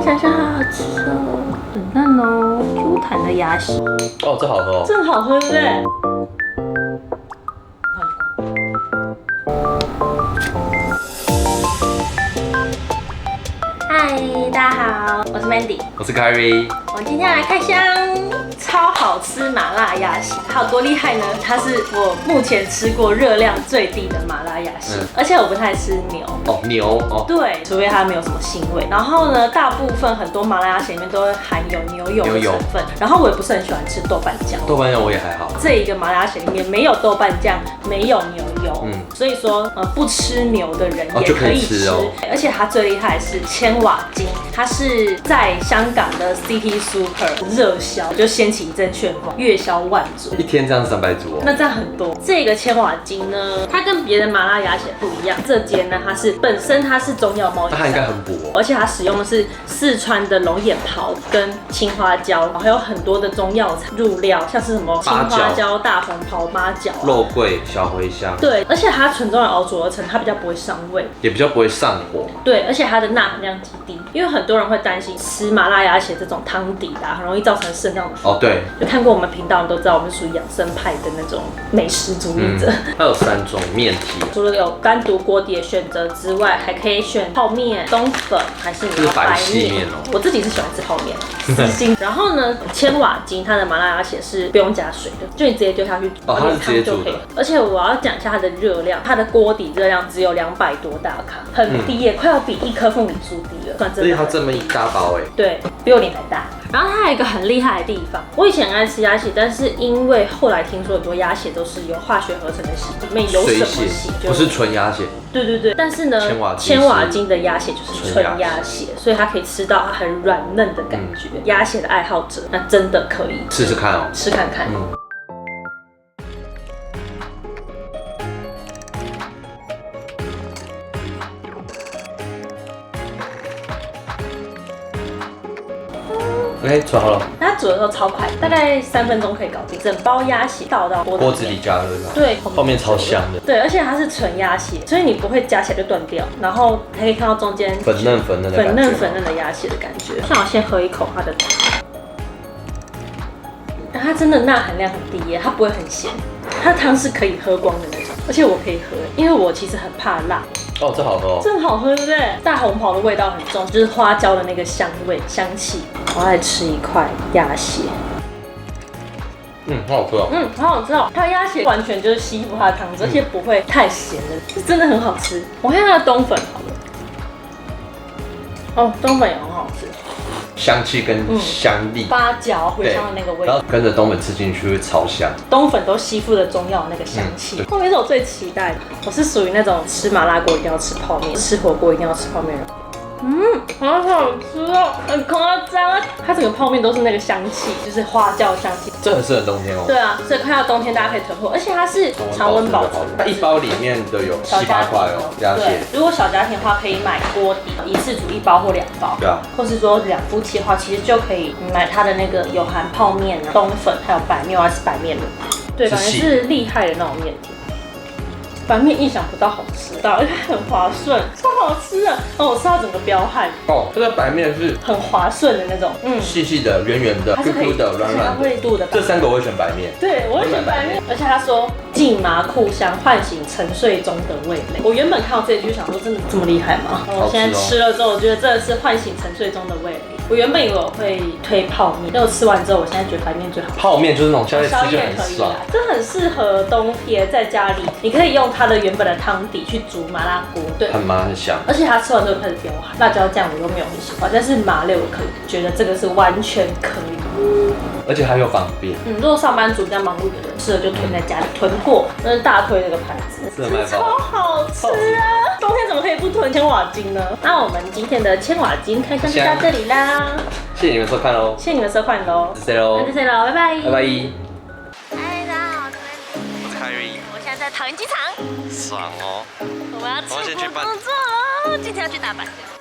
想想，好好吃哦，很嫩哦，Q 弹的鸭血。哦，这好喝哦，这很好喝，对不对？嗨，大家好，我是 Mandy，我是 Kyrie。我们今天要来开箱超好吃麻辣鸭血，它有多厉害呢？它是我目前吃过热量最低的麻辣鸭血，而且我不太吃牛。哦，牛哦。对，除非它没有什么腥味。然后呢，大部分很多麻辣鸭血里面都会含有牛油的成分。然后我也不是很喜欢吃豆瓣酱。豆瓣酱我也还好。这一个麻辣鸭血里面没有豆瓣酱，没有牛油，所以说不吃牛的人也可以吃哦。而且它最厉害的是千瓦金，它是在香港的 City Super 热销，就掀起一阵旋风，月销万组。一天这样300组哦。那这样很多。这个千瓦金呢，它跟别的麻辣鸭血不一样，这间呢它是本身它是中药贸易商，它应该很补哦。而且它使用的是四川的龙眼袍跟青花椒，还有很多的中药材入料，像是什么青花椒、大红袍、八角、肉桂、小茴香。对，而且它纯中药熬煮而成，它比较不会伤胃，也比较不会上火。对，而且它的钠含量极低，因为很多人会担心吃麻辣鸭血这种汤底的，很容易造成肾脏哦，对，就看过我们频道，你都知道我们是属于养生派的那种美食主义者。它有3种面体，除了有单独锅底的选择之外，还可以选泡面、冬粉，还是你要白面哦。我自己是喜欢吃泡面，私心。然后呢，千瓦金它的麻辣鸭血是不用加水的，就你直接丢下去，哦，它是直接煮的。而且我要讲一下它的热量，它的锅底热量只有200多大卡，很低耶，快要比1颗凤梨酥低了，算真的。所以它这么一大包哎。对，比我脸还大。然后它还有一个很厉害的地方，我以前很爱吃鸭血，但是因为后来听说很多鸭血都是由化学合成的血，里面有什么血不是纯鸭血。对对对，但是呢，千瓦金的鸭血就是纯鸭血，所以它可以吃到它很软嫩的感觉。鸭血的爱好者，那真的可以试试看哦，吃看看。OK， 煮好了。它煮的时候超快，大概3分钟可以搞定。整包鸭血倒到锅子里加热，对，后面超香的。对，而且它是纯鸭血，所以你不会夹起来就断掉，然后还可以看到中间粉嫩的鸭血的感觉。像我先喝一口它的汤，它真的钠含量很低耶，它不会很咸，它的汤是可以喝光的那种。而且我可以喝，因为我其实很怕辣。哦，这好喝哦，这很好喝，对不对？大红袍的味道很重，就是花椒的那个香味、香气。我要来吃一块鸭血，很好吃哦，好好吃哦。它的鸭血完全就是吸附它的汤汁，而且不会太咸的，是真的很好吃。我看它的冬粉好了，哦，冬粉也很好吃。香气跟香粒，八角、茴香的那个味道，然后跟着冬粉吃进去会超香。冬粉都吸附了中药的那个香气。后面是我最期待的，我是属于那种吃麻辣锅一定要吃泡面，吃火锅一定要吃泡面的人。好好吃哦，很夸张。它整个泡面都是那个香气，就是花椒香气。这很适合冬天哦。对啊，所以快到冬天大家可以囤货，而且它是常温保存。它一包里面都有7、8块哦，鸭血。对，如果小家庭的话，可以买锅底，一次煮1包或2包。对啊。或是说2夫妻的话，其实就可以买它的那个有含泡面啊、冬粉，还有白面，我要吃白面的。对，感觉是厉害的那种面体。白面意想不到好吃到，而且很滑顺，超好吃的。我吃到整个飙汗。这个白面是很滑顺的那种，细细的、圆圆的、Q Q 的、软软的。这3个我会选白面。对，我会选白面。而且他说劲麻酷香，唤醒沉睡中的味蕾。我原本看到这一句就想说，真的这么厉害吗？我现在吃了之后，我觉得真的是唤醒沉睡中的味蕾。我原本以为我会推泡面，但我吃完之后，我现在觉得白面最好。泡面就是那种宵夜吃就很爽，这很适合冬天在家里，你可以用它的原本的汤底去煮麻辣锅，对，很香。而且它吃完之后开始飙汗，辣椒酱我又没有很喜欢，但是麻辣我可以，觉得这个是完全可以。而且它又方便。如果上班族比较忙碌的人，适合就囤在家里，囤货，那是大推这个牌子，超好吃啊！冬天怎么可以不囤千瓦金呢？那我们今天的千瓦金开箱就到这里啦，谢谢你们收看喽，谢谢你们收看喽，谢谢喽，谢谢喽，拜拜，拜拜。嗨，大家好，我是 Kyrie， 我现在在桃园机场，爽哦，我们要出国工作喽，今天要去大阪。